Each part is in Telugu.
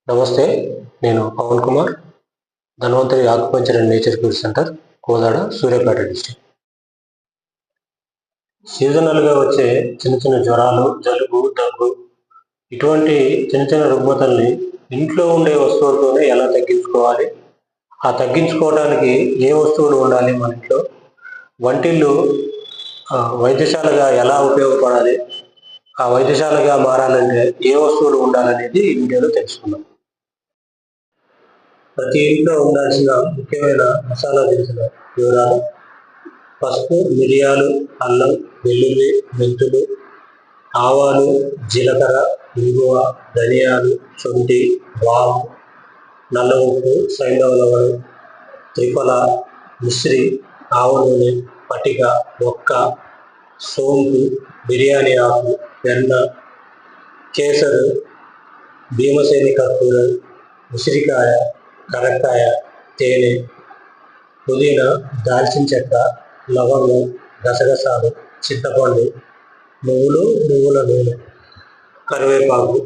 నమస్తే, నేను Pavan Kumar, Dhanvantari acupuncture and nature cure centre, Kodad, Suryapet district. సీజనల్గా వచ్చే చిన్న చిన్న జ్వరాలు, జలుబు, దగ్గు ఇటువంటి చిన్న చిన్న రుగ్మతల్ని ఇంట్లో ఉండే వస్తువులతోనే ఎలా తగ్గించుకోవాలి, ఆ తగ్గించుకోవడానికి ఏ వస్తువులు ఉండాలి మన ఇంట్లో, వంటిల్లు వైద్యశాలగా ఎలా ఉపయోగపడాలి, ఆ వైద్యశాలగా మారాలంటే ఏ వస్తువులు ఉండాలనేది ఈ వీడియోలో తెలుసుకుందాం. ప్రతి ఇంట్లో ఉండాల్సిన ముఖ్యమైన మసాలా దినుసుల వివరాలు: పసుపు, మిరియాలు, అల్లం, వెల్లుల్లి, మెంతులు, ఆవాలు, జీలకర్ర, ఇంగువ, ధనియాలు, శొంఠి, వాము, నల్ల ఉప్పు, సైంధవ లవణం, త్రిఫల, మిశ్రి, ఆవ నూనె, పటిక, ఒక్క, సోంపు, బిర్యానీ ఆకు, వెన్న, కేసరు, భీమసేని కర్పూరం, ఉసిరికాయ, కరక్కాయ, తేనె, పుదీనా, దాల్చిన చెక్క, లవంగం, గసగసాలు, చింతపండు, నువ్వులు, నువ్వుల నూనె, కరివేపాకు,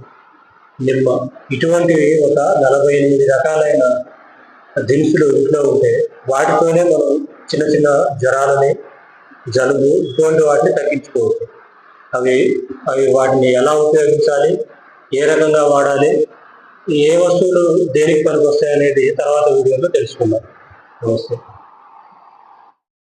నిమ్మ. ఇటువంటివి ఒక 48 రకాలైన దినుసులు ఇంట్లో ఉంటే వాటితోనే మనం చిన్న చిన్న జ్వరాలని, జలుబు ఇటువంటి వాటిని తగ్గించుకోవచ్చు. అవి వాటిని ఎలా ఉపయోగించాలి, ఏ రకంగా వాడాలి, ఏ వస్తువులు దేనికి పనికి వస్తాయి అనేది తర్వాత వీడియోలో తెలుసుకుందాం. నమస్తే.